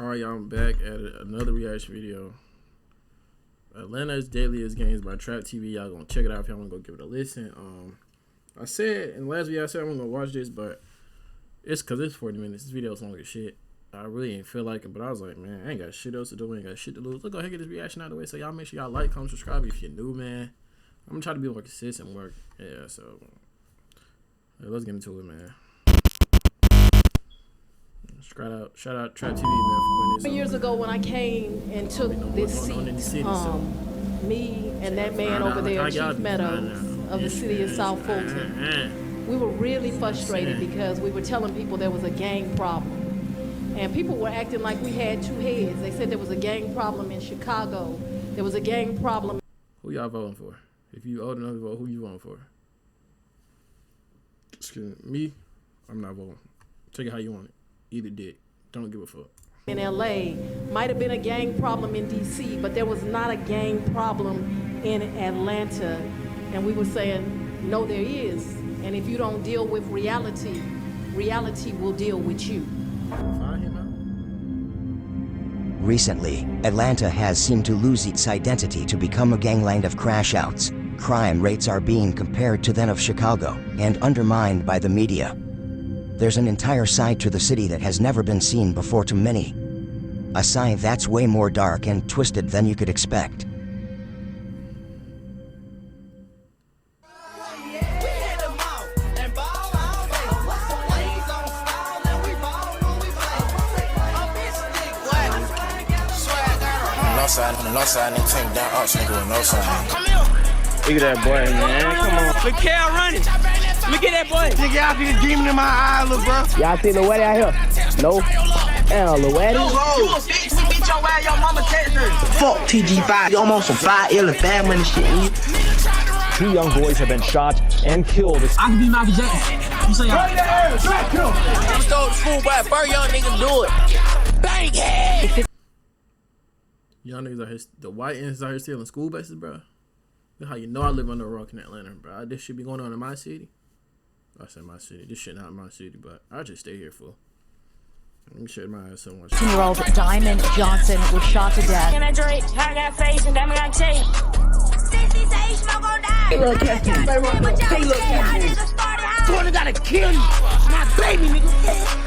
Alright, y'all, I'm back at another reaction video. Atlanta's Deadliest Games by Trap TV. Y'all gonna check it out if y'all wanna go give it a listen. I said in the last video, I said I'm gonna watch this, but it's cause it's 40 minutes. This video is long as shit. I really ain't feel like it, but I was like, man, I ain't got shit else to do. I ain't got shit to lose. Let's go ahead and get this reaction out of the way. So y'all make sure y'all like, comment, subscribe if you're new, man. I'm gonna try to be more consistent work. Yeah, so let's get into it, man. Shout out Trap TV, man, for putting this years ago when I came and took this seat, me and that man over there, Chief Meadows of the city of South Fulton, we were really frustrated because we were telling people there was a gang problem. And people were acting like we had two heads. They said there was a gang problem in Chicago. There was a gang problem. Who y'all voting for? If you old enough to vote, who you voting for? Excuse me, I'm not voting. Take it how you want it. Either dick. Don't give a fuck. In LA, might have been a gang problem in DC, but there was not a gang problem in Atlanta. And we were saying, no, there is. And if you don't deal with reality, reality will deal with you. Recently, Atlanta has seemed to lose its identity to become a gangland of crash-outs. Crime rates are being compared to that of Chicago and undermined by the media. There's an entire side to the city that has never been seen before to many. A side that's way more dark and twisted than you could expect. On the north side, and take down ops nigga with no sign. Look at that boy, man. Come on. Look Cal running. Look at that boy. Nigga, y'all see the demon in my eye, little bro. Y'all see Lil Waddy out here? No. Damn, Lil Waddy. You a bitch. We beat your ass, your mama text her. Fuck TG5. You almost some 5 ill and bad money shit. 2 young boys have been shot and killed. I can be Michael Jackson. You say right there. Track him. I'm stole the school by first young niggas do it. Bang head. Y'all niggas out here, the white ends out here stealing school buses, bro. Look how you know I live under a rock in Atlanta, bro. This shit be going on in my city. I said my city. This shit not in my city, but I just stay here for. Let me shut my ass so much. 10-year-old Diamond Johnson was shot to death. And I drink, I got face and Diamond got tape. 60 say smoke gon' die. Hey, look, Hey, look, Jordan gotta kill you. My baby, nigga.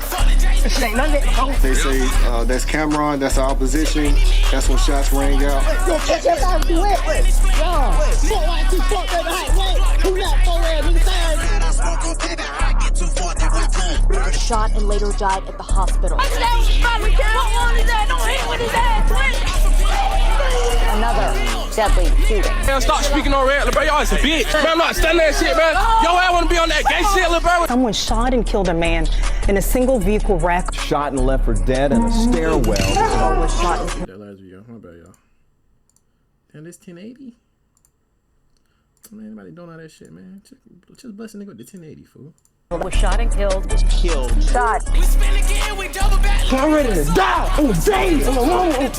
This ain't none of that. They say that's Cameron, that's our opposition. That's when shots rang out. Yo, catch that guy with the wet. Shot and later died at the hospital. Another deadly shooting. Man, stop speaking on red, bro. Y'all is a bitch. Man, I'm not standing that shit, man. Yo, I want to be on that gay shit, bro. Someone shot and killed a man in a single vehicle wreck. Shot and left for dead in a stairwell. Was shot and that last video. My bad, y'all. And this 1080. Man, anybody doing all that shit, man? Just bless a nigga with the 1080, fool. Was shot and killed. Was killed. Shot. We spin again, we double back. I'm ready to die. I'm a baby. I'm a woman.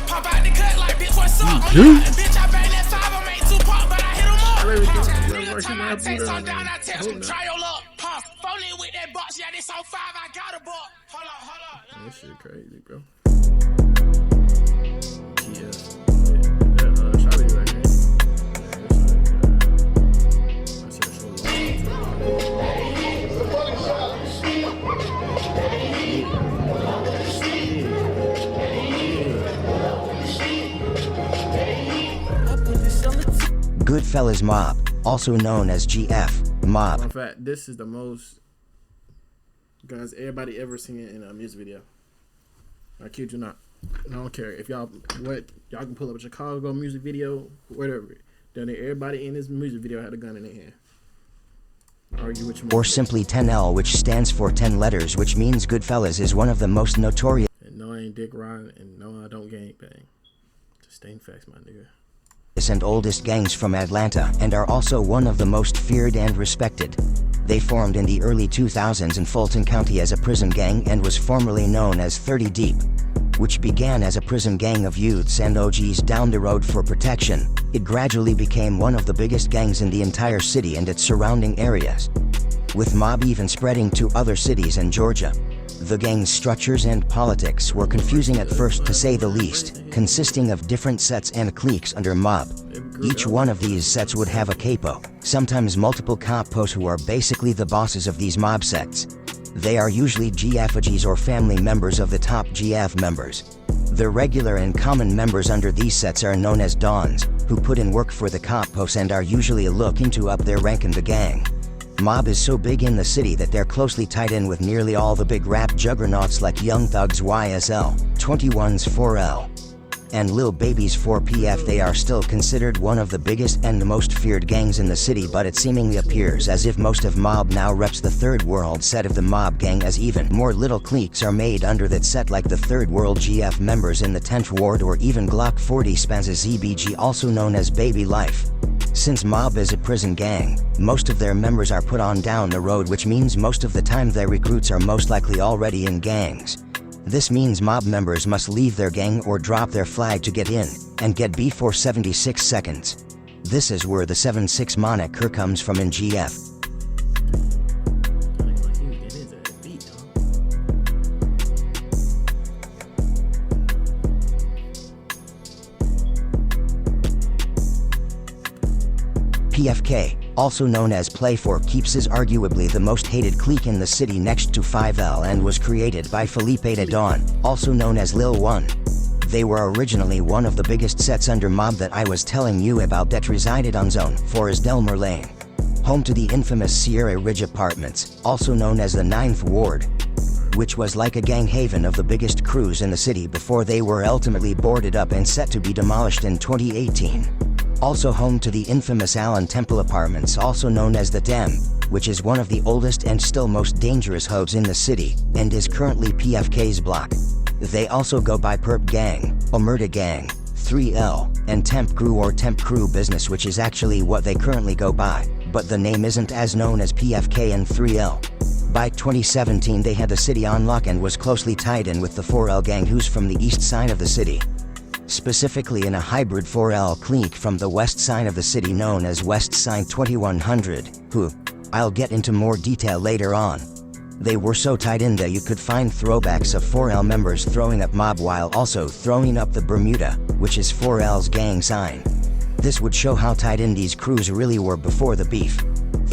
Pop out the cut like bitch, what's up? Bitch, I bang that 5, I made 2 pop, but I hit him up. Every time I take some down, I text him, try your luck. Huh, phony with that box, yeah, this on 5, I got a buck. Hold up. This shit crazy, bro. Goodfellas Mob, also known as GF Mob. In fact, this is the most guys everybody ever seen it in a music video. I kid you not. I don't care if y'all y'all can pull up a Chicago music video, whatever. Then everybody in this music video had a gun in their hand. Argue which or simply 10L, which stands for 10 letters, which means Goodfellas is one of the most notorious. And no, I ain't dick riding, and no, I don't gangbang. Just stating facts, my nigga. And oldest gangs from Atlanta, and are also one of the most feared and respected. They formed in the early 2000s in Fulton County as a prison gang and was formerly known as 30 Deep, which began as a prison gang of youths and OGs down the road for protection. It gradually became one of the biggest gangs in the entire city and its surrounding areas, with mob even spreading to other cities in Georgia. The gang's structures and politics were confusing at first, to say the least, consisting of different sets and cliques under mob. Each one of these sets would have a capo, sometimes multiple capos who are basically the bosses of these mob sets. They are usually GFGs or family members of the top GF members. The regular and common members under these sets are known as Dons, who put in work for the capos and are usually looking to up their rank in the gang. Mob is so big in the city that they're closely tied in with nearly all the big rap juggernauts like Young Thug's YSL, 21's 4L, and Lil Baby's 4PF. They are still considered one of the biggest and most feared gangs in the city, but it seemingly appears as if most of Mob now reps the Third World set of the Mob gang, as even more little cliques are made under that set, like the Third World GF members in the 10th Ward, or even Glock 40 Span's ZBG, also known as Baby Life. Since Mob is a prison gang, most of their members are put on down the road, which means most of the time their recruits are most likely already in gangs. This means Mob members must leave their gang or drop their flag to get in, and get beef for 76 seconds. This is where the 7-6 moniker comes from in GF. PFK, also known as Play for Keeps, is arguably the most hated clique in the city next to 5L, and was created by Felipe da Don, also known as Lil 1. They were originally one of the biggest sets under Mob that I was telling you about that resided on Zone 4's Delmer Lane, home to the infamous Sierra Ridge Apartments, also known as the 9th Ward, which was like a gang haven of the biggest crews in the city before they were ultimately boarded up and set to be demolished in 2018. Also home to the infamous Allen Temple Apartments, also known as the Dem, which is one of the oldest and still most dangerous hoods in the city, and is currently PFK's block. They also go by Perp Gang, Omerta Gang, 3L, and Temp Crew or Temp Crew Business, which is actually what they currently go by, but the name isn't as known as PFK and 3L. By 2017 they had the city on lock and was closely tied in with the 4L gang, who's from the east side of the city. Specifically in a hybrid 4L clique from the west side of the city known as West Side 2100, who I'll get into more detail later on. They were so tied in that you could find throwbacks of 4L members throwing up Mob while also throwing up the Bermuda, which is 4L's gang sign. This would show how tied in these crews really were before the beef.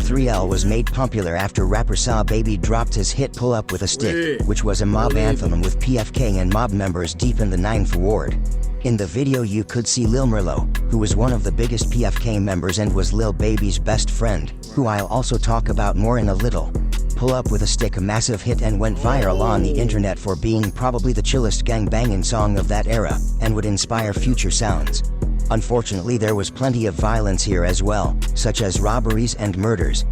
3L was made popular after rapper Saw Baby dropped his hit Pull Up With a Stick, which was a Mob anthem with PFK and Mob members deep in the 9th Ward. In the video you could see Lil Merlo, who was one of the biggest PFK members and was Lil Baby's best friend, who I'll also talk about more in a little. Pull Up With a Stick, a massive hit and went viral on the internet for being probably the chillest gangbanging song of that era, and would inspire future sounds. Unfortunately there was plenty of violence here as well, such as robberies and murders.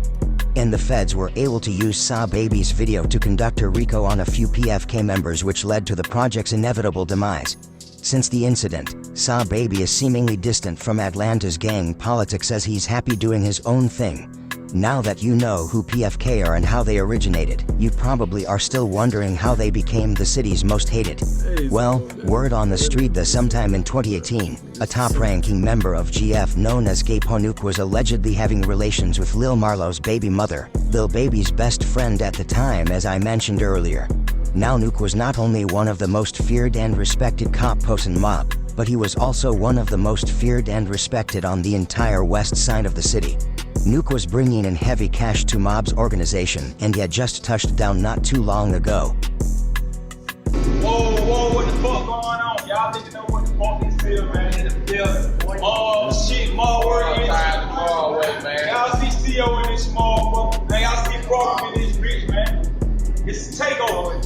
And the feds were able to use Saw Baby's video to conduct a RICO on a few PFK members, which led to the project's inevitable demise. Since the incident, Saw Baby is seemingly distant from Atlanta's gang politics, as he's happy doing his own thing. Now that you know who PFK are and how they originated, you probably are still wondering how they became the city's most hated. Well, word on the street that sometime in 2018, a top-ranking member of GF known as Gapo Nuke was allegedly having relations with Lil Marlo's baby mother, Lil Baby's best friend at the time, as I mentioned earlier. Now Nuke was not only one of the most feared and respected capos in Mob, but he was also one of the most feared and respected on the entire west side of the city. Nuke was bringing in heavy cash to Mob's organization, and he had just touched down not too long ago. Whoa, what the fuck going on? Y'all need to know what the fuck is here, man, in the building. Oh shit, more work in this man. Y'all see CO in this motherfucker. Man, y'all see problem in this bitch, man. It's a takeover.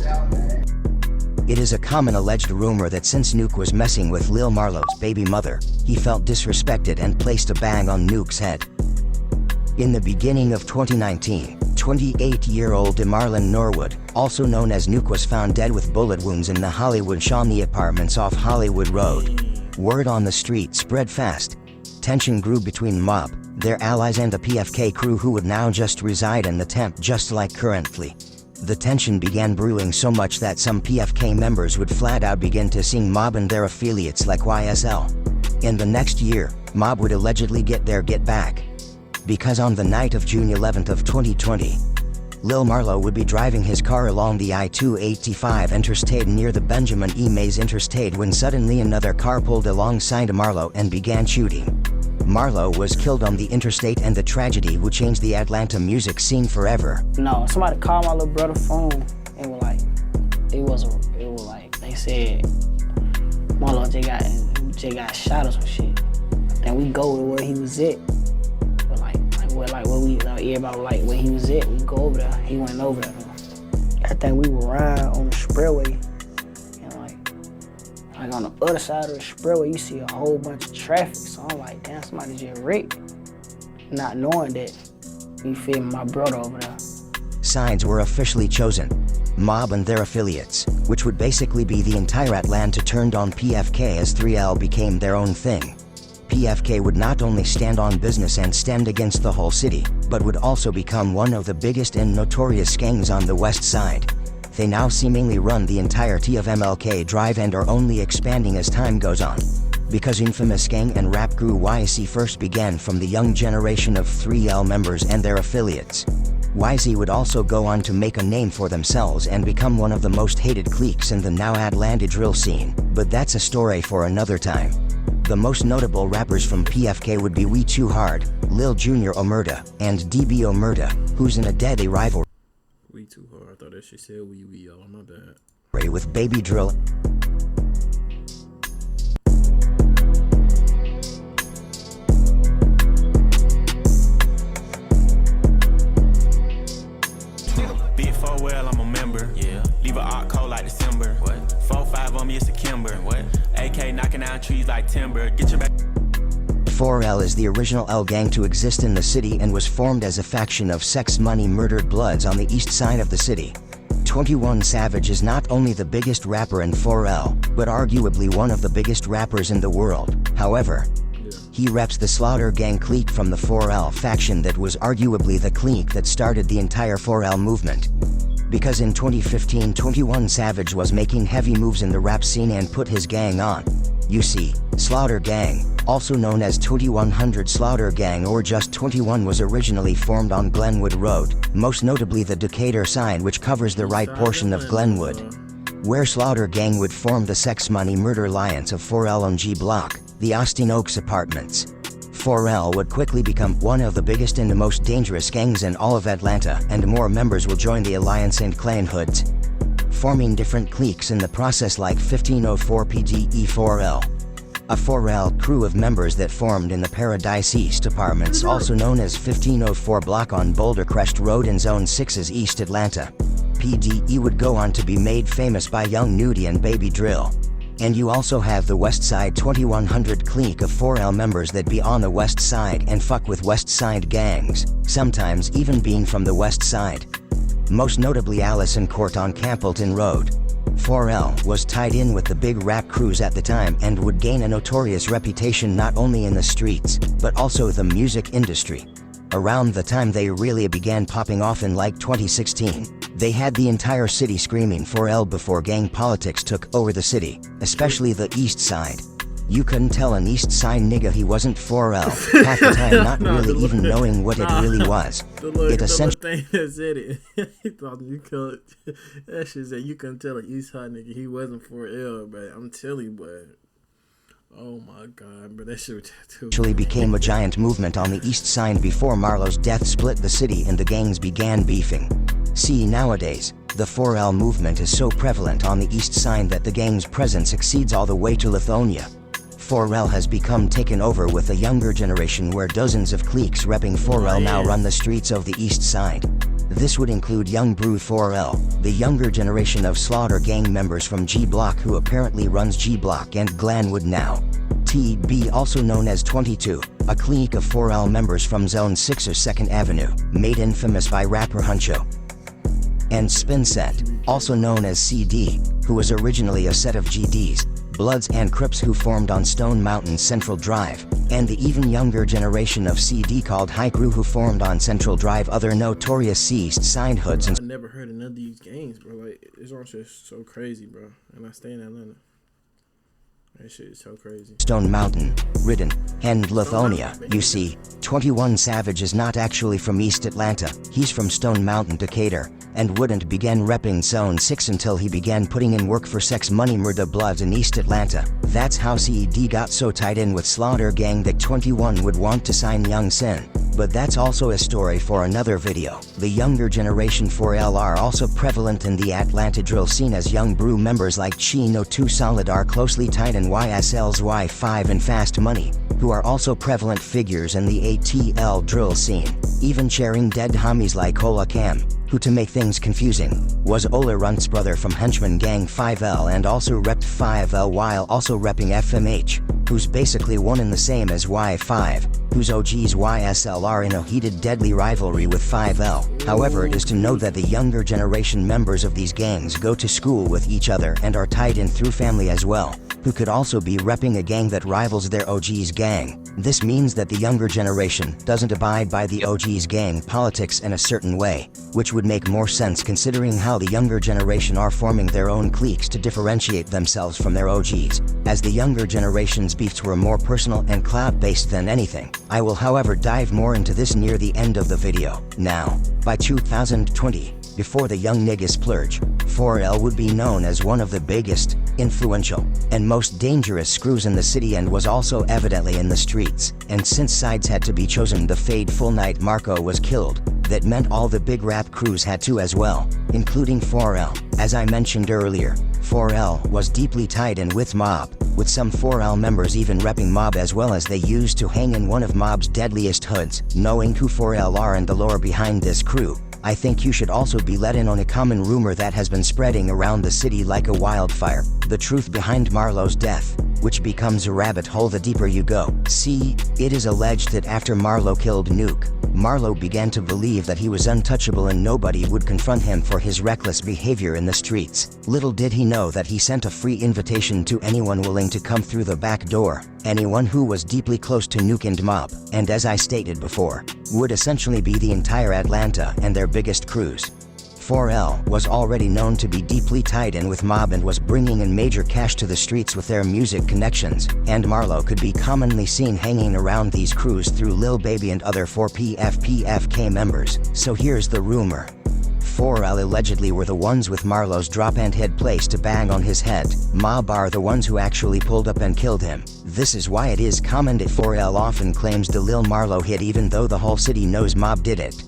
It is a common alleged rumor that since Nuke was messing with Lil Marlo's baby mother, he felt disrespected and placed a bang on Nuke's head. In the beginning of 2019, 28-year-old DeMarlon Norwood, also known as Nuke, was found dead with bullet wounds in the Hollywood Shawnee Apartments off Hollywood Road. Word on the street spread fast. Tension grew between Mob, their allies, and the PFK crew, who would now just reside in the Temp, just like currently. The tension began brewing so much that some PFK members would flat out begin to sing Mob and their affiliates like YSL. In the next year, Mob would allegedly get their get back. Because on the night of June 11th of 2020, Lil Marlo would be driving his car along the I-285 interstate near the Benjamin E. Mays Interstate when suddenly another car pulled alongside Marlo and began shooting. Marlo was killed on the interstate, and the tragedy would change the Atlanta music scene forever. No, somebody called my little brother's phone and was like, they said Marlo just got shot or some shit. Then we go to where he was at. Everybody was like where he was at. We go over there. He went over there. I think we were riding on the expressway, and like on the other side of the expressway, you see a whole bunch of traffic. So I'm like, damn, somebody just wrecked, not knowing that. You feel me, my brother over there. Sides were officially chosen. Mob and their affiliates, which would basically be the entire Atlanta, turned on PFK as 3L became their own thing. PFK would not only stand on business and stand against the whole city, but would also become one of the biggest and notorious gangs on the west side. They now seemingly run the entirety of MLK Drive and are only expanding as time goes on. Because infamous gang and rap crew YC first began from the young generation of 3L members and their affiliates. YZ would also go on to make a name for themselves and become one of the most hated cliques in the now Atlanta drill scene, but that's a story for another time. The most notable rappers from PFK would be We Too Hard, Lil Jr. Omerta, and DB Omerta, who's in a deadly rivalry. We Too Hard, I thought that shit said we, oh my bad. With Baby Drill. Big 4 well, I'm a member. Yeah. Leave a art cold like December. What? 4-5 on me, it's a Kimber. What? AK knocking down trees like timber. Get your back. 4L is the original L gang to exist in the city and was formed as a faction of Sex Money Murdered Bloods on the east side of the city. 21 Savage is not only the biggest rapper in 4L, but arguably one of the biggest rappers in the world. However, he reps the Slaughter Gang clique from the 4L faction that was arguably the clique that started the entire 4L movement. Because in 2015, 21 Savage was making heavy moves in the rap scene and put his gang on. You see, Slaughter Gang, also known as 2100 Slaughter Gang or just 21, was originally formed on Glenwood Road, most notably the Decatur side, which covers the right portion of Glenwood, where Slaughter Gang would form the Sex Money Murder Alliance of 4L on G Block, the Austin Oaks Apartments. 4L would quickly become one of the biggest and the most dangerous gangs in all of Atlanta, and more members will join the alliance and clan hoods, forming different cliques in the process like 1504 PDE4L, a 4L crew of members that formed in the Paradise East Apartments, also known as 1504 block on Boulder Crest Road in Zone 6's East Atlanta. PDE would go on to be made famous by Young Nudie and Baby Drill. And you also have the West Side 2100 clique of 4L members that be on the West Side and fuck with West Side gangs, sometimes even being from the West Side. Most notably Allison Court on Campbellton Road. 4L was tied in with the big rap crews at the time and would gain a notorious reputation not only in the streets, but also the music industry. Around the time they really began popping off in like 2016, they had the entire city screaming 4L before gang politics took over the city, especially the East Side. You couldn't tell an East Side nigga he wasn't 4L, half the time not really even knowing what it really was. It essentially thing that said it. He thought you could. That shit said you couldn't tell an East Side nigga he wasn't 4L, but I'm telling you, but oh my god, but that shit was too. Actually became a giant movement on the East Side before Marlo's death split the city and the gangs began beefing. See, nowadays, the 4L movement is so prevalent on the East Side that the gang's presence exceeds all the way to Lithonia. 4L has become taken over with a younger generation where dozens of cliques repping 4L now run the streets of the East Side. This would include Young Brew 4L, the younger generation of Slaughter Gang members from G Block who apparently runs G Block and Glenwood now. TB, also known as 22, a clique of 4L members from Zone 6 or 2nd Avenue, made infamous by rapper Huncho. And Spinset, also known as CD, who was originally a set of GDs, Bloods and Crips who formed on Stone Mountain Central Drive, and the even younger generation of CD called High Crew who formed on Central Drive, other notorious East Side hoods. And I never heard of none of these gangs, bro. Like, it's all just so crazy, bro. And I stay in Atlanta. That shit is so crazy. Stone Mountain, Ridden, and Lithonia. You see, 21 Savage is not actually from East Atlanta. He's from Stone Mountain, Decatur, and wouldn't begin repping Zone 6 until he began putting in work for Sex Money Murder Bloods in East Atlanta. That's how CED got so tied in with Slaughter Gang that 21 would want to sign Young Sin. But that's also a story for another video. The younger generation 4L are also prevalent in the Atlanta drill scene, as young brew members like Chino 2 Solid are closely tied in YSL's Y5 and Fast Money, who are also prevalent figures in the ATL drill scene, even sharing dead homies like Ola Cam, who, to make things confusing, was Ola Runt's brother from Henchman Gang 5L and also repped 5L while also repping FMH, who's basically one and the same as Y5, whose OGs YSL are in a heated deadly rivalry with 5L. However, it is to note that the younger generation members of these gangs go to school with each other and are tied in through family as well, who could also be repping a gang that rivals their OG's gang. This means that the younger generation doesn't abide by the OG's gang politics in a certain way, which would make more sense considering how the younger generation are forming their own cliques to differentiate themselves from their OGs, as the younger generation's beefs were more personal and clout-based than anything. I will however dive more into this near the end of the video. Now, by 2020, before the young niggas splurge, 4L would be known as one of the biggest, influential, and most dangerous screws in the city, and was also evidently in the streets. And since sides had to be chosen, the Fade Full Night Marco was killed. That meant all the big rap crews had to as well, including 4L. As I mentioned earlier, 4L was deeply tied in with Mob, with some 4L members even repping Mob, as well as they used to hang in one of Mob's deadliest hoods. Knowing who 4L are and the lore behind this crew, I think you should also be let in on a common rumor that has been spreading around the city like a wildfire: the truth behind Marlo's death, which becomes a rabbit hole the deeper you go. See, it is alleged that after Marlo killed Nuke, Marlo began to believe that he was untouchable and nobody would confront him for his reckless behavior in the streets. Little did he know that he sent a free invitation to anyone willing to come through the back door, anyone who was deeply close to Nuke and Mob, and as I stated before, would essentially be the entire Atlanta and their biggest crews. 4L was already known to be deeply tied in with Mob and was bringing in major cash to the streets with their music connections, and Marlo could be commonly seen hanging around these crews through Lil Baby and other 4PFPFK members. So here's the rumor. 4L allegedly were the ones with Marlo's drop and head place to bang on his head. Mob are the ones who actually pulled up and killed him. This is why it is common that 4L often claims the Lil Marlo hit, even though the whole city knows Mob did it.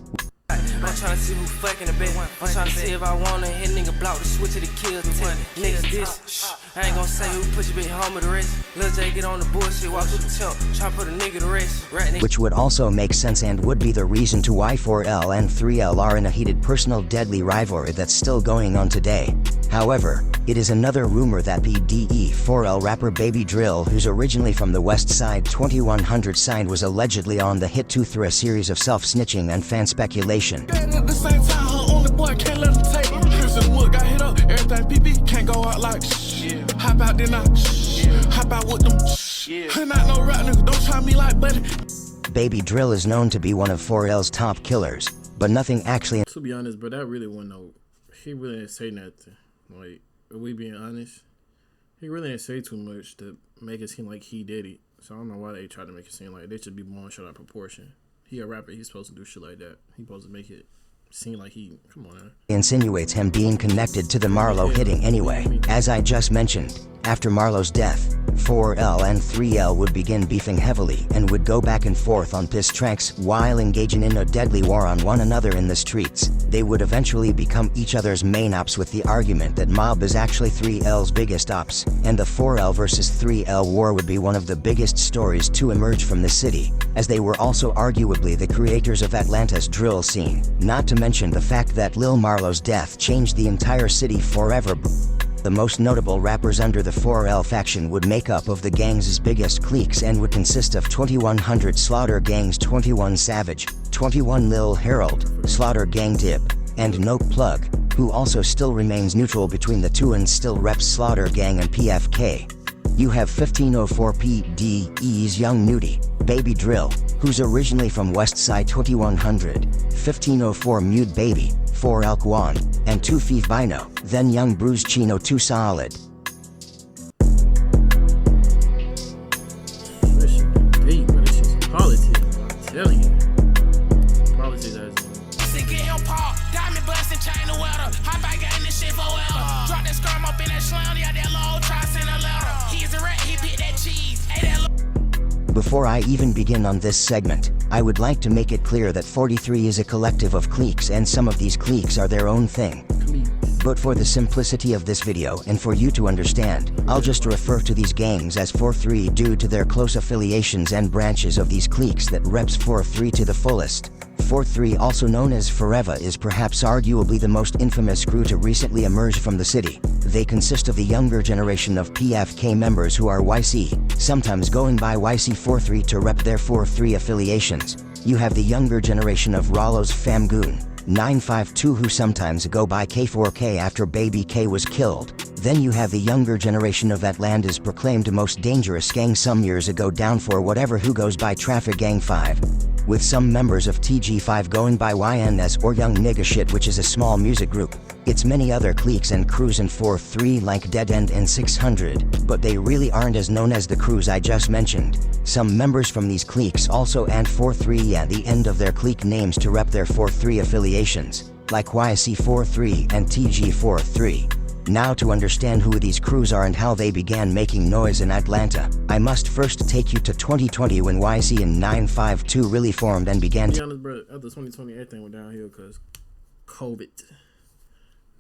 I'm tryna see who fucking the bed. I'm tryna see if I wanna hit nigga block the switch of the kill. Niggas this. I ain't gonna say who put your bitch home with the rest. Lil J get on the bullshit, walk through the temp, try put a nigga to rest. Which would also make sense and would be the reason to why 4L and 3L are in a heated personal deadly rivalry that's still going on today. However, it is another rumor that PDE 4L rapper Baby Drill, who's originally from the West Side 2100 side, was allegedly on the hit 2 through a series of self-snitching and fan speculation. At the same time, her only boy can't let him take it. Chris and Wood got hit up, everything PP can't go out like shit. Hop out then I hop out with them and not no rap nigga, don't try me like buddy. Baby Drill is known to be one of 4L's top killers, but nothing actually. To be honest, but that really wasn't no. He really didn't say nothing. Like, are we being honest? He really didn't say too much to make it seem like he did it. So I don't know why they tried to make it seem like they should be more shut out of proportion. He a rapper, he's supposed to do shit like that. He's supposed to make it seem like he, come on man. Insinuates him being connected to the Marlo hitting anyway. As I just mentioned, after Marlo's death, 4L and 3L would begin beefing heavily and would go back and forth on diss tracks while engaging in a deadly war on one another in the streets. They would eventually become each other's main ops, with the argument that Mob is actually 3L's biggest ops, and the 4L versus 3L war would be one of the biggest stories to emerge from the city, as they were also arguably the creators of Atlanta's drill scene. Not to mention the fact that Lil Marlo's death changed the entire city forever. The most notable rappers under the 4L faction would make up of the gang's biggest cliques and would consist of 2100 Slaughter Gang's 21 Savage, 21 Lil Harold, Slaughter Gang Dip, and Nope Plug, who also still remains neutral between the two and still reps Slaughter Gang and PFK. You have 1504 PDE's Young Nudie, Baby Drill, who's originally from Westside 2100, 1504 Mute Baby, 4L Kwan, and 2 Fief Bino, then Young Bruce Chino 2 Solid. Before I even begin on this segment, I would like to make it clear that 43 is a collective of cliques and some of these cliques are their own thing. But for the simplicity of this video and for you to understand, I'll just refer to these gangs as 43 due to their close affiliations and branches of these cliques that reps 43 to the fullest. 43, also known as Forever, is perhaps arguably the most infamous crew to recently emerge from the city. They consist of the younger generation of PFK members who are YC, sometimes going by YC43 to rep their 43 affiliations. You have the younger generation of Rollo's Famgoon, 952, who sometimes go by K4K after Baby K was killed. Then you have the younger generation of Atlanta's proclaimed most dangerous gang some years ago down for whatever, who goes by Traffic Gang 5. With some members of TG5 going by YNS or Young Nigga Shit, which is a small music group. It's many other cliques and crews in 4-3 like Dead End and 600, but they really aren't as known as the crews I just mentioned. Some members from these cliques also add 4-3 at the end of their clique names to rep their 4-3 affiliations, like YC43 and TG43. Now, to understand who these crews are and how they began making noise in Atlanta, I must first take you to 2020 when YC and 952 really formed and began to be honest, bro, after 2020 everything went downhill because COVID.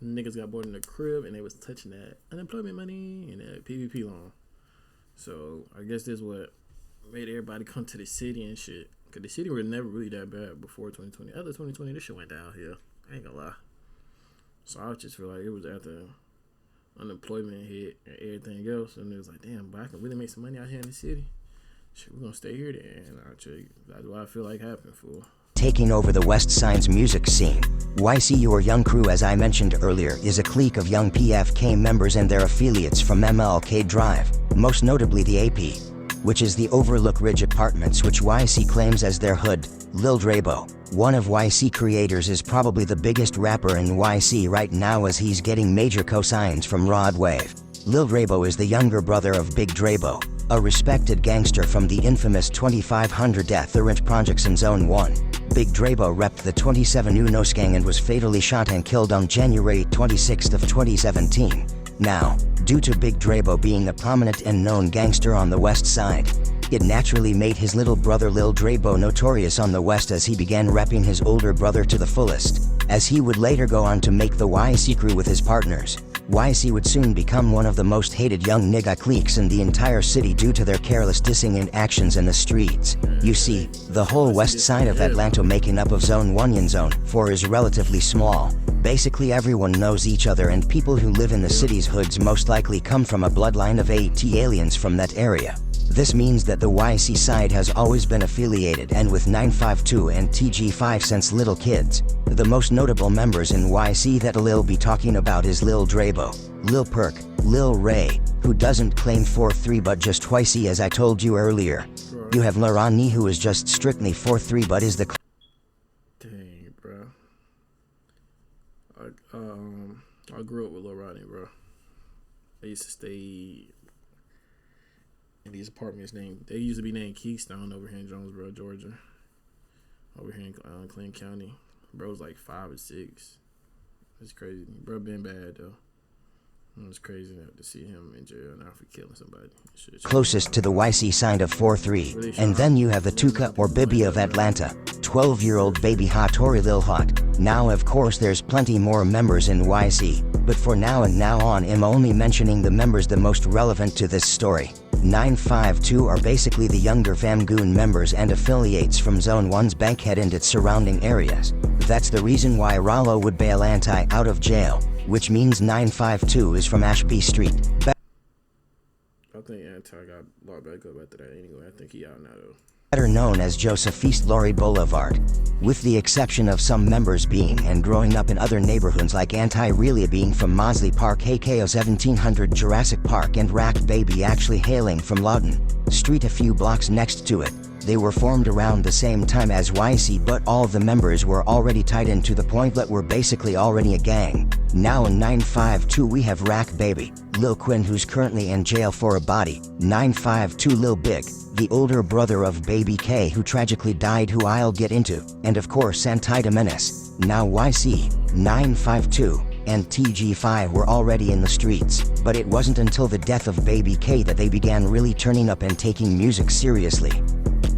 Niggas got bored in the crib and they was touching that unemployment money and that PPP loan. So I guess this is what made everybody come to the city and shit. Cause the city was never really that bad before 2020. After 2020, this shit went downhill. I ain't gonna lie. So I just feel like it was after unemployment hit and everything else, and it was like, damn, but I can really make some money out here in the city. Shit, we're gonna stay here then. And I'll tell you, that's what I feel like happened, fool. Taking over the West Side's music scene. YC, your young crew, as I mentioned earlier, is a clique of young PFK members and their affiliates from MLK Drive, most notably the AP, which is the Overlook Ridge Apartments, which YC claims as their hood. Lil Drabo, one of YC creators, is probably the biggest rapper in YC right now as he's getting major cosigns from Rod Wave. Lil Drabo is the younger brother of Big Drabo, a respected gangster from the infamous 2500 Death Errant projects in Zone 1. Big Drabo repped the 27 Unos gang and was fatally shot and killed on January 26 of 2017. Now, due to Big Drabo being a prominent and known gangster on the West Side, it naturally made his little brother Lil Drabo notorious on the West as he began repping his older brother to the fullest, as he would later go on to make the YC crew with his partners. YC would soon become one of the most hated young nigga cliques in the entire city due to their careless dissing and actions in the streets. You see, the whole west side of Atlanta, making up of Zone 1 and Zone 4, is relatively small. Basically everyone knows each other, and people who live in the city's hoods most likely come from a bloodline of AT aliens from that area. This means that the YC side has always been affiliated and with 952 and TG5 since little kids. The most notable members in YC that Lil be talking about is Lil Drabo, Lil Perk, Lil Ray, who doesn't claim 4-3 but just YC as I told you earlier. You have Larani, who is just strictly 4-3 but is the... Dang, bro. I grew up with Larani, bro. I used to stay in these apartments they used to be named Keystone over here in Jonesboro, Georgia. Over here in Clinton County. Bro was like 5 or 6. It's crazy. Bro been bad though. It was crazy to see him in jail now for killing somebody. Closest to the YC side of 4-3, and then you have the Tuka or Bibi of Atlanta, 12-year-old baby Hattori Lil Hot. Now of course there's plenty more members in YC, but for now and now on I'm only mentioning the members the most relevant to this story. 952 are basically the younger Famgoon members and affiliates from Zone 1's Bankhead and its surrounding areas. That's the reason why Rollo would bail Anti out of jail, which means 952 is from Ashby Street. I think Anti got locked back up after that anyway. I think he out now though. Better known as Joseph East Laurie Boulevard, with the exception of some members being and growing up in other neighborhoods like Anti-Relia being from Mosley Park, AKO 1700 Jurassic Park, and Rack Baby actually hailing from Lawton Street a few blocks next to it. They were formed around the same time as YC, but all of the members were already tied in to the point that we're basically already a gang. Now in 952 we have Rack Baby, Lil Quinn, who's currently in jail for a body, 952 Lil Big, the older brother of Baby K who tragically died, who I'll get into, and of course Antida Menace. Now YC, 952, and TG5 were already in the streets, but it wasn't until the death of Baby K that they began really turning up and taking music seriously.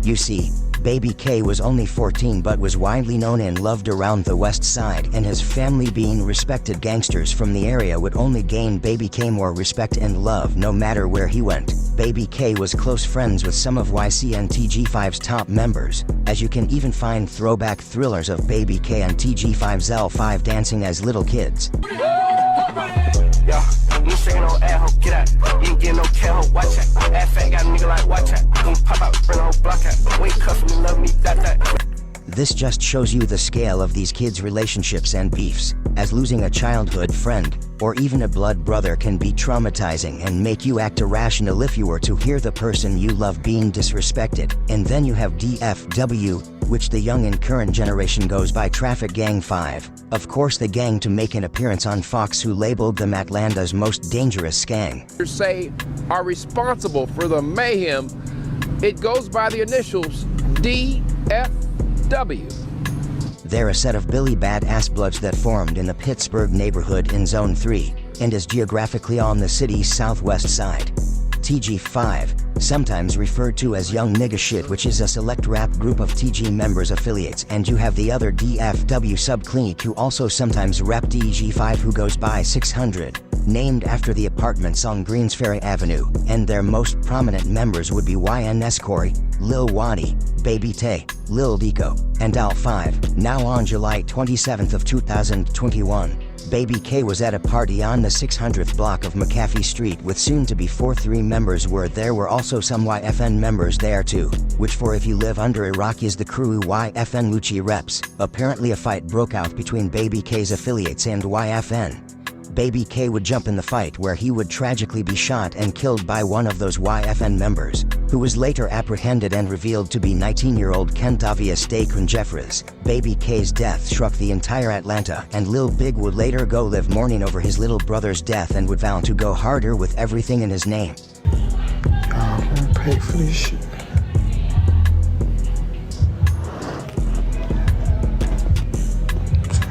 You see, Baby K was only 14 but was widely known and loved around the West Side, and his family, being respected gangsters from the area, would only gain Baby K more respect and love no matter where he went. Baby K was close friends with some of YC and TG5's top members, as you can even find throwback thrillers of Baby K and TG5's L5 dancing as little kids. Yeah, you shaking on air, ho, get out. You ain't getting no care, ho, watch out. Ass fat got a nigga like, watch out. Gonna pop out, bring a whole block out. Wait, cuff me, love me, that. This just shows you the scale of these kids' relationships and beefs, as losing a childhood friend, or even a blood brother, can be traumatizing and make you act irrational if you were to hear the person you love being disrespected. And then you have DFW, which the young and current generation goes by Traffic Gang 5. Of course, the gang to make an appearance on Fox, who labeled them Atlanta's most dangerous gang. Say are responsible for the mayhem. It goes by the initials DFW. They're a set of Billy Badass Bloods that formed in the Pittsburgh neighborhood in Zone 3, and is geographically on the city's southwest side. TG5, sometimes referred to as Young Nigga Shit, which is a select rap group of TG members' affiliates, and you have the other DFW subclinic, who also sometimes rep TG5, who goes by 600, named after the apartments on Greensferry Avenue, and their most prominent members would be YNS Corey, Lil Waddy, Baby Tay, Lil Deco, and Al5. Now on July 27th of 2021, Baby K was at a party on the 600th block of McAfee Street with soon-to-be 4-3 members. There were also some YFN members there too, which, for if you live under a rock, is the crew YFN Lucci reps. Apparently a fight broke out between Baby K's affiliates and YFN. Baby K would jump in the fight, where he would tragically be shot and killed by one of those YFN members, who was later apprehended and revealed to be 19-year-old Kentavious Daquan Jeffries. Baby K's death shook the entire Atlanta, and Lil Big would later go live mourning over his little brother's death and would vow to go harder with everything in his name. I'm gonna pay for this shit.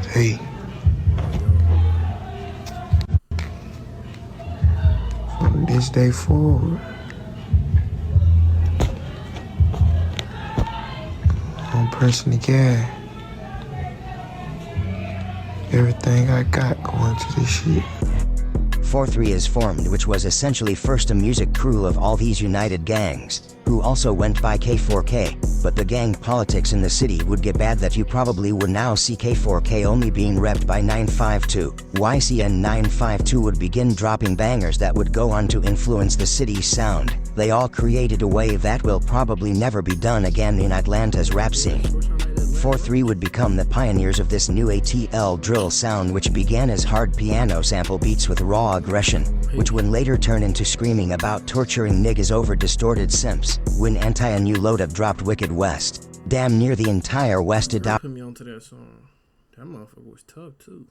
Today. From this day forward, I'm pressing the gas. Everything I got going to this shit. 4-3 is formed, which was essentially first a music crew of all these united gangs, who also went by K4K, but the gang politics in the city would get bad that you probably would now see K4K only being repped by 952. YC and 952 would begin dropping bangers that would go on to influence the city's sound. They all created a wave that will probably never be done again in Atlanta's rap scene. 4-3 would become the pioneers of this new ATL drill sound, which began as hard piano sample beats with raw aggression, which would later turn into screaming about torturing niggas over distorted simps, when Anti and New Load Up dropped Wicked West. Damn near the entire West adopted me onto that song. That motherfucker was tough too.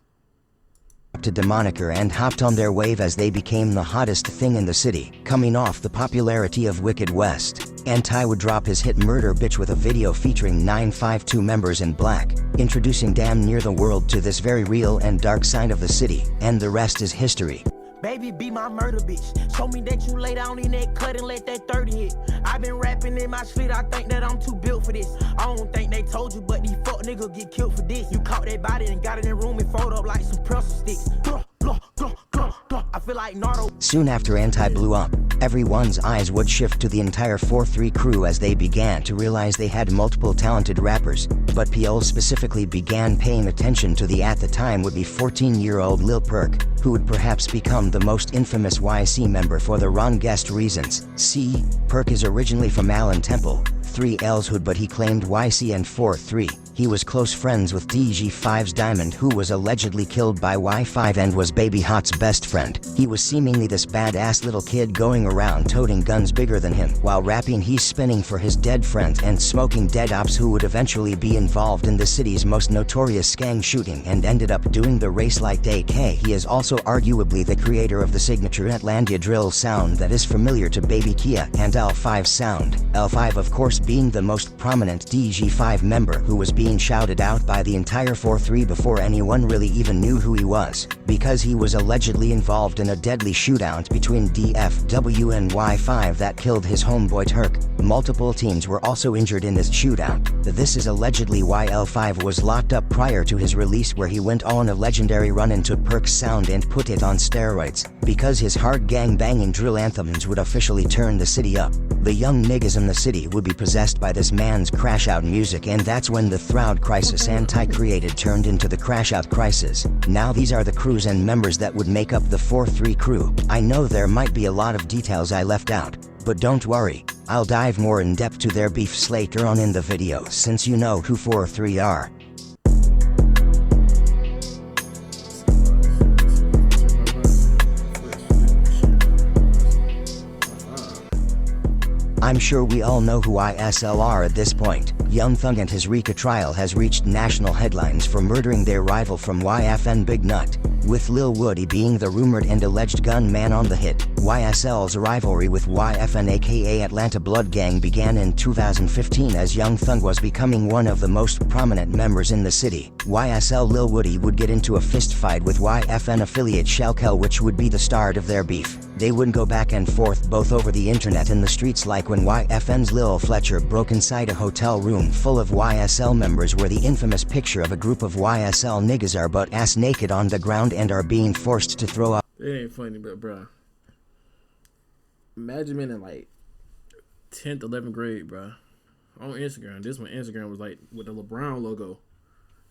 The moniker and hopped on their wave as they became the hottest thing in the city. Coming off the popularity of Wicked West, Anti would drop his hit Murder Bitch with a video featuring 952 members in black, introducing damn near the world to this very real and dark side of the city, and the rest is history. Baby, be my murder bitch. Show me that you lay down in that cut and let that 30 hit. I been rapping in my sleep, I think that I'm too built for this. I don't think they told you, but these fuck niggas get killed for this. You caught that body and got it in the room and fold up like some pretzel sticks. I feel like Nardo. Soon after Anti blew up, everyone's eyes would shift to the entire 4-3 crew as they began to realize they had multiple talented rappers, but PL specifically began paying attention to the at the time would be 14-year-old Lil Perk, who would perhaps become the most infamous YC member for the wrong guessed reasons. C. Perk is originally from Allen Temple, 3L's hood, but he claimed YC and 4-3. He was close friends with DG5's Diamond, who was allegedly killed by Y5 and was Baby Hot's best friend. He was seemingly this badass little kid going around toting guns bigger than him. While rapping, he's spinning for his dead friends and smoking dead ops who would eventually be involved in the city's most notorious gang shooting and ended up doing the race like AK. He is also arguably the creator of the signature Atlantia drill sound that is familiar to Baby Kia and L5's sound. L5 of course being the most prominent DG5 member, who was being shouted out by the entire 4-3 before anyone really even knew who he was. because he was allegedly involved in a deadly shootout between DFW and Y5 that killed his homeboy Turk. Multiple teams were also injured in this shootout. This is allegedly why L5 was locked up prior to his release, where he went on a legendary run and took Perk's sound and put it on steroids, because his hard gang-banging drill anthems would officially turn the city up. The young niggas in the city would be possessed by this man's crash-out music, and that's when the Throud Crisis anti-created turned into the crash-out crisis. Now these are the crews and members that would make up the 4-3 crew. I know there might be a lot of details I left out, but don't worry, I'll dive more in depth to their beefs later on in the video, since you know who 4-3 are. I'm sure we all know who YSL are at this point. Young Thug and his RICO trial has reached national headlines for murdering their rival from YFN Big Nut, with Lil Woody being the rumored and alleged gunman on the hit. YSL's rivalry with YFN aka Atlanta Blood Gang began in 2015 as Young Thug was becoming one of the most prominent members in the city. YSL Lil Woody would get into a fistfight with YFN affiliate Shellkel, which would be the start of their beef. They would go back and forth both over the internet and the streets, like when YFN's Lil Fletcher broke inside a hotel room full of YSL members, where the infamous picture of a group of YSL niggas are butt-ass naked on the ground and are being forced to throw up. It ain't funny, but bruh, imagine being in like 10th, 11th grade, bruh, on Instagram. This when Instagram was like with the LeBron logo,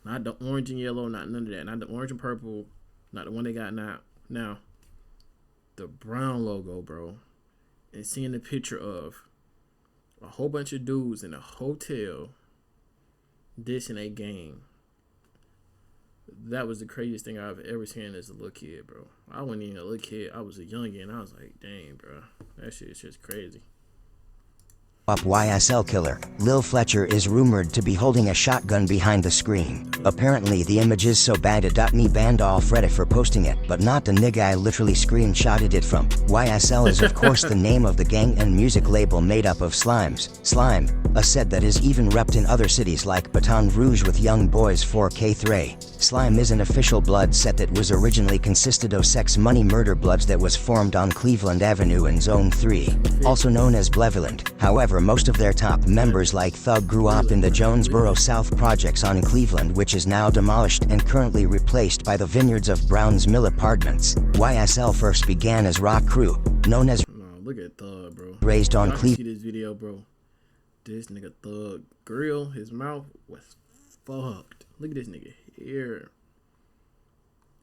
not the orange and yellow, not none of that, not the orange and purple, not the one they got now. The brown logo, bro, and seeing the picture of a whole bunch of dudes in a hotel dishing a game. That was the craziest thing I've ever seen as a little kid, bro. I wasn't even a little kid. I was a youngin'. I was like, dang, bro, that shit is just crazy. Up YSL killer, Lil Fletcher is rumored to be holding a shotgun behind the screen. Apparently the image is so bad it got me banned off Reddit for posting it, but not the nigga I literally screenshotted it from. YSL is of course the name of the gang and music label made up of Slimes. Slime, a set that is even repped in other cities like Baton Rouge with Young Boys 4K3. Slime is an official blood set that was originally consisted of Sex Money Murder Bloods that was formed on Cleveland Avenue in Zone 3, also known as Bleveland. However, most of their top members like Thug grew up in the Jonesboro South Projects on Cleveland, which is now demolished and currently replaced by the vineyards of Browns Mill Apartments. YSL first began as rock crew, known as look at Thug, bro. Raised on Cleveland. See this video, bro. This nigga Thug grill, his mouth was fucked. Look at this nigga here.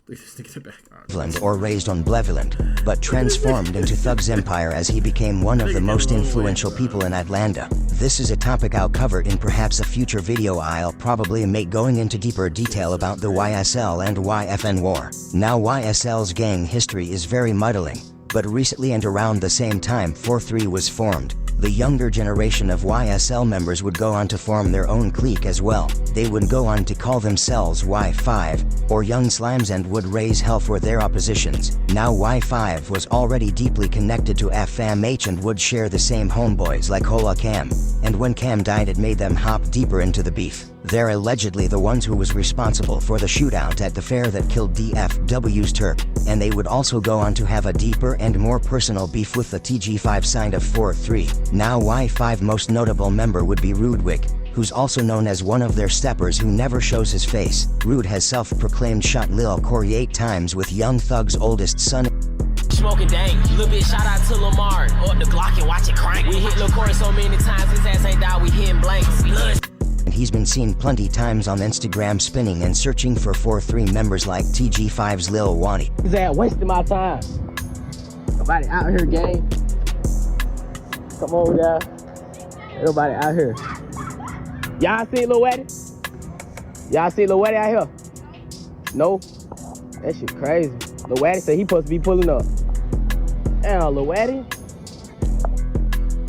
Look at this nigga in the back. Or raised on Bleveland, but transformed into Thug's empire as he became one of the most influential people in Atlanta. This is a topic I'll cover in perhaps a future video. I'll probably make going into deeper detail about the YSL and YFN war. Now YSL's gang history is very muddling, but recently and around the same time 4-3 was formed. The younger generation of YSL members would go on to form their own clique as well. They would go on to call themselves Y5, or Young Slimes, and would raise hell for their oppositions. Now Y5 was already deeply connected to FMH and would share the same homeboys like Hola Cam, and when Cam died it made them hop deeper into the beef. They're allegedly the ones who was responsible for the shootout at the fair that killed DFW's Turk, and they would also go on to have a deeper and more personal beef with the TG5 side of 4-3. Now Y5 most notable member would be Rudwick, who's also known as one of their steppers who never shows his face. Rude has self-proclaimed shot Lil Corey 8 times with Young Thug's oldest son. Smoking dang, little bit shout out to Lamar, or the Glock and watch it crank. We hit Lil Corey so many times, his ass ain't died, we hitting blanks. And he's been seen plenty times on Instagram spinning and searching for 4-3 members like TG5's Lil Wani. His ass wasting my time. Nobody out here, gang. Come on, guys. Everybody out here. Y'all see Lil Waddy? Y'all see Lil Waddy out here? No? That shit crazy. Lil Waddy said he supposed to be pulling up. Damn, Lil Waddy.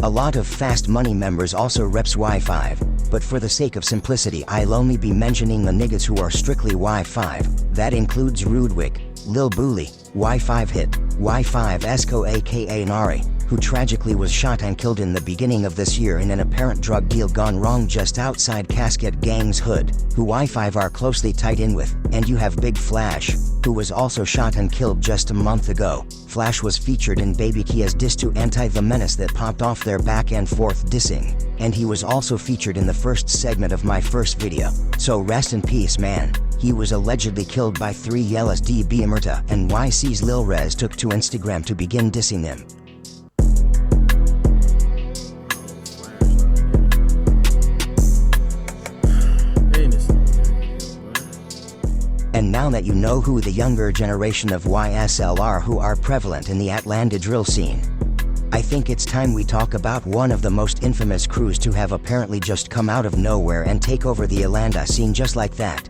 A lot of Fast Money members also reps Y5, but for the sake of simplicity I'll only be mentioning the niggas who are strictly Y5. That includes Rudwick, Lil Booley, Y5 Hit, Y5 Esco aka Nari, who tragically was shot and killed in the beginning of this year in an apparent drug deal gone wrong just outside Casket Gang's hood, who Y5 are closely tied in with, and you have Big Flash, who was also shot and killed just a month ago. Flash was featured in Baby Kia's diss to Anti the Menace that popped off their back and forth dissing, and he was also featured in the first segment of my first video. So rest in peace, man. He was allegedly killed by 3 LSD Beamerta, and YC's Lil Rez took to Instagram to begin dissing him. And now that you know who the younger generation of YSL are who are prevalent in the Atlanta drill scene, I think it's time we talk about one of the most infamous crews to have apparently just come out of nowhere and take over the Atlanta scene just like that.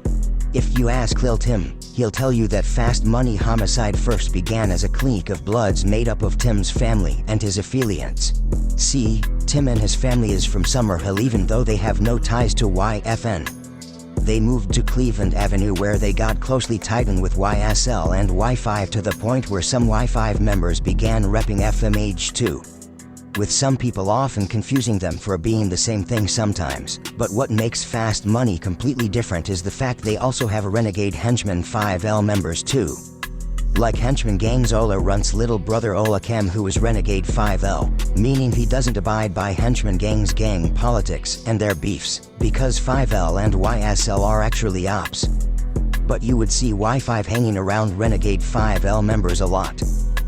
If you ask Lil Tim, he'll tell you that Fast Money Homicide first began as a clique of bloods made up of Tim's family and his affiliates. See, Tim and his family is from Summerhill even though they have no ties to YFN. They moved to Cleveland Avenue where they got closely tied in with YSL and Y5 to the point where some Y5 members began repping FMH2. With some people often confusing them for being the same thing sometimes. But what makes Fast Money completely different is the fact they also have Renegade Henchman 5L members too. Like Henchman Gang's Ola Runt's little brother Ola Cam, who is Renegade 5L, meaning he doesn't abide by Henchman Gang's gang politics and their beefs, because 5L and YSL are actually ops. But you would see Y5 hanging around Renegade 5L members a lot.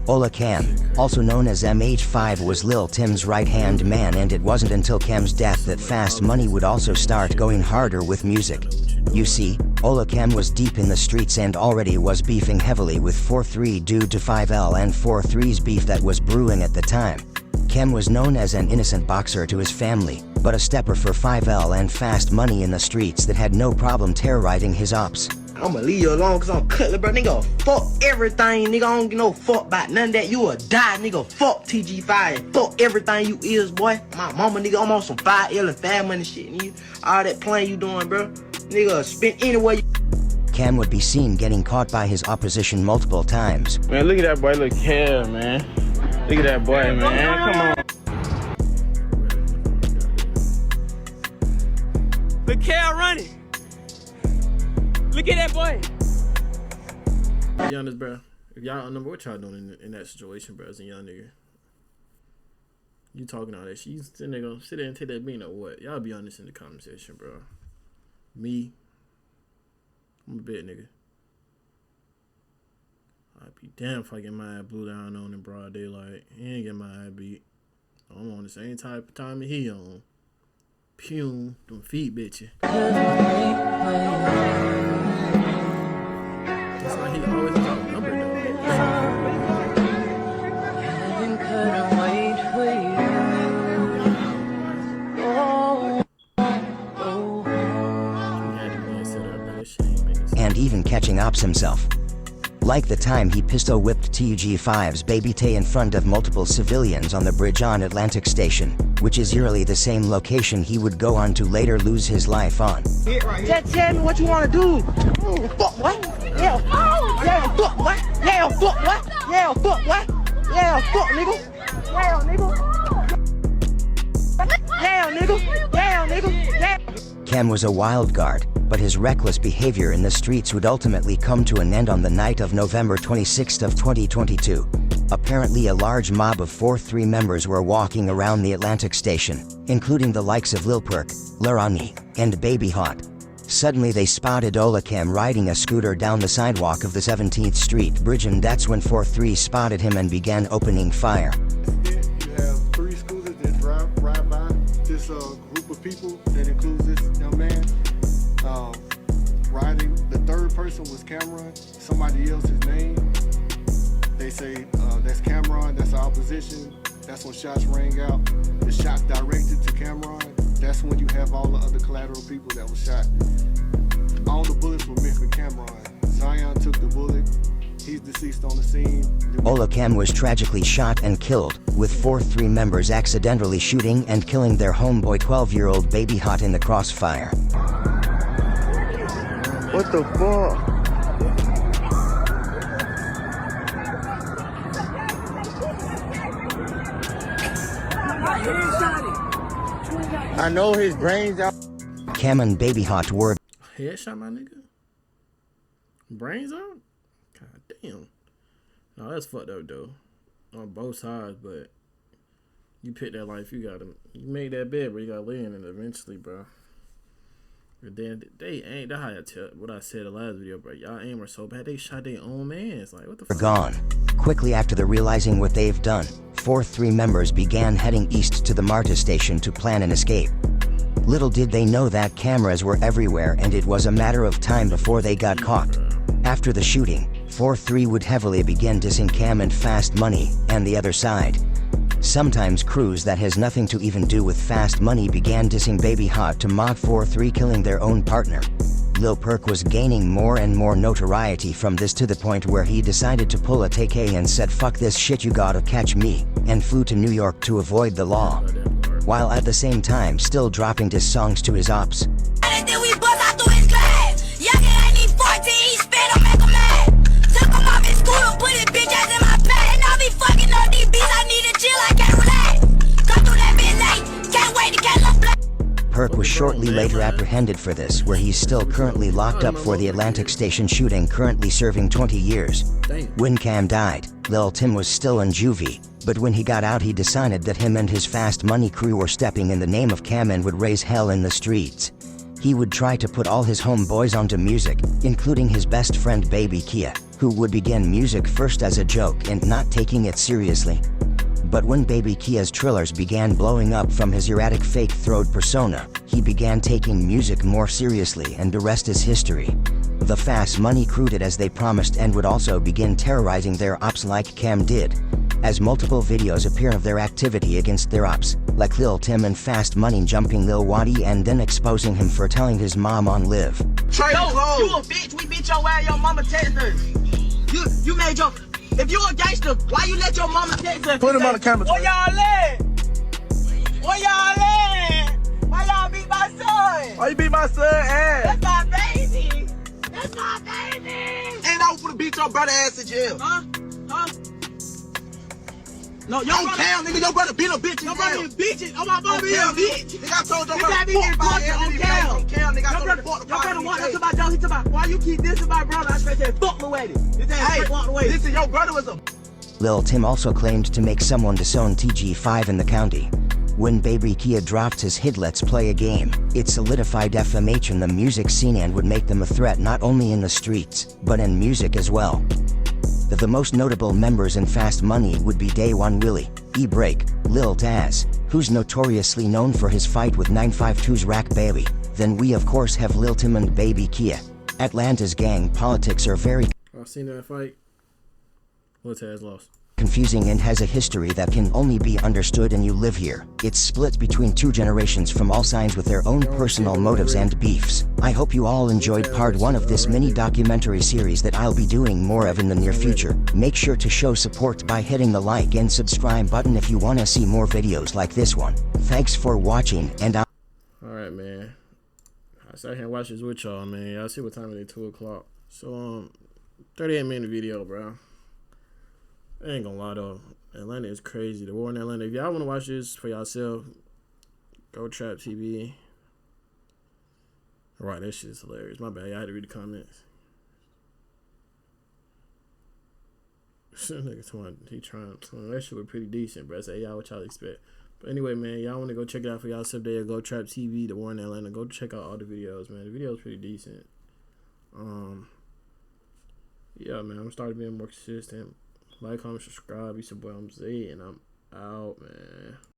Ola Cam, also known as MH5, was Lil Tim's right-hand man, and it wasn't until Cam's death that Fast Money would also start going harder with music. You see, Ola Cam was deep in the streets and already was beefing heavily with 4-3 due to 5L and 4-3's beef that was brewing at the time. Cam was known as an innocent boxer to his family, but a stepper for 5L and Fast Money in the streets that had no problem terrorizing his ops. I'ma leave you alone cause I'm cutler, bro. Nigga, fuck everything, nigga. I don't give no fuck about none of that. You will die, nigga. Fuck TG5. Fuck everything you is, boy. My mama, nigga, I'm on some 5L and Fast Money shit, nigga. All that playing you doing, bro. Nigga, spend anywhere you... Cam would be seen getting caught by his opposition multiple times. Man, look at that boy, look here, man. Look at that boy, man. Come on. Look here, running. Look at that boy. Be honest, bro. If y'all don't know what y'all doing in that situation, bro, as a young nigga. You talking all that shit. You sitting there gonna sit there and take that bean or what? Y'all be honest in the comment section, bro. Me, I'm a bit nigga. I'd be damn if I get my eye blew down on in broad daylight. He ain't get my eye beat. I'm on the same type of time that he on. Pew, them feet bitchin'. That's why he always outnumbered though. And even catching ops himself. Like the time he pistol whipped TG5's Baby Tay in front of multiple civilians on the bridge on Atlantic Station, which is eerily the same location he would go on to later lose his life on. Just tell me what you want to do. Fuck what? Yeah, fuck what? Yeah, fuck what? Yeah, fuck what? Yeah, fuck nigga. Yeah, nigga. Yeah, nigga. Yeah, nigga. Yeah. Cam was a wild card, but his reckless behavior in the streets would ultimately come to an end on the night of November 26th of 2022. Apparently a large mob of 4-3 members were walking around the Atlantic Station, including the likes of Lil Perk, Larani, and Baby Hot. Suddenly they spotted Ola Cam riding a scooter down the sidewalk of the 17th Street Bridge, and that's when 4-3 spotted him and began opening fire. You have 3 scooters that ride by this group of people that includes this young man. Riding, the third person was Cameron, somebody else's name. They say that's Cameron, that's our opposition. That's when shots rang out. The shots directed to Cameron. That's when you have all the other collateral people that were shot. All the bullets were meant for Cameron. Zion took the bullet. He's deceased on the scene. Ola Cam was tragically shot and killed, with 4-3 members accidentally shooting and killing their homeboy 12-year-old Baby Hot in the crossfire. What the fuck? I know his brains out. Cam and Baby Hot were Headshot, my nigga. Brains out. damn. No, that's fucked up though. On both sides, but you pick that life, you make that bed, bro. You gotta lay in it eventually, bro. But then they ain't that how I tell what I said in the last video, bro. Y'all aim are so bad they shot their own mans. Like what the fuck? Gone. Quickly after the realizing what they've done, 4-3 members began heading east to the MARTA station to plan an escape. Little did they know that cameras were everywhere and it was a matter of time before they got caught. After the shooting, 4-3 would heavily begin dissing Cam and Fast Money and the other side. Sometimes crews that has nothing to even do with Fast Money began dissing Baby Hot to mock 4-3 killing their own partner. Lil Perk was gaining more and more notoriety from this to the point where he decided to pull a TK and said fuck this shit you gotta catch me, and flew to New York to avoid the law. While at the same time still dropping diss songs to his ops. Perk was shortly later apprehended for this, where he's still currently locked up for the Atlantic Station shooting, currently serving 20 years. When Cam died, Lil Tim was still in juvie, but when he got out he decided that him and his Fast Money crew were stepping in the name of Cam and would raise hell in the streets. He would try to put all his homeboys onto music, including his best friend Baby Kia, who would begin music first as a joke and not taking it seriously. But when Baby Kia's trillers began blowing up from his erratic fake-throwed persona, he began taking music more seriously, and the rest is history. The Fast Money crew did as they promised and would also begin terrorizing their ops like Cam did, as multiple videos appear of their activity against their ops, like Lil Tim and Fast Money jumping Lil Waddy and then exposing him for telling his mom on live. Trey, you a bitch, we beat your ass, your mama text us. You made your... If you a gangster, why you let your mama text us? Put him on the camera. Where y'all at? Where y'all at? Why y'all beat my son? Why you beat my son ass? That's my baby. That's my baby. And I was gonna beat your brother ass in jail. Huh? No, your brother, nigga, your brother beat a bitch in your brother is bitching. Oh, my brother is a bitch. Nigga, I told your brother on Cam. Your brother walked up to my door, he told me, why you keep dissing my brother? I straight said, fuck Lil Waddy. His ass straight walked away. Listen, your brother was a... Lil Tim also claimed to make someone disown TG5 in the county. When Baby Kia dropped his hit Let's Play a Game, it solidified FMH in the music scene and would make them a threat not only in the streets, but in music as well. The most notable members in Fast Money would be Day One Willie, E-Break, Lil Taz, who's notoriously known for his fight with 952's Rack Bailey. Then we of course have Lil Tim and Baby Kia. Atlanta's gang politics are very I've seen that fight. Lil Taz lost. Confusing and has a history that can only be understood and you live here. It's split between two generations from all sides with their own personal motives and beefs. I hope you all enjoyed part 1 of this mini documentary series that I'll be doing more of in the near future. Make sure to show support by hitting the like and subscribe button if you want to see more videos like this one. Thanks for watching, and Alright, man. I sat here and watched this with y'all, man. Y'all see what time it is, 2 o'clock. So, 38-minute video, bro. I ain't gonna lie though, Atlanta is crazy. The war in Atlanta. If y'all want to watch this for yourself, go Trap TV. Right, that shit is hilarious. My bad, y'all had to read the comments. Nigga told me he trying. That shit was pretty decent, bro. Say y'all what y'all expect. But anyway, man, y'all want to go check it out for yourself there. Go Trap TV, the war in Atlanta. Go check out all the videos, man. The video's pretty decent. Yeah, man, I'm starting being more consistent. Like, comment, subscribe. It's your boy, I'm Zay, and I'm out, man.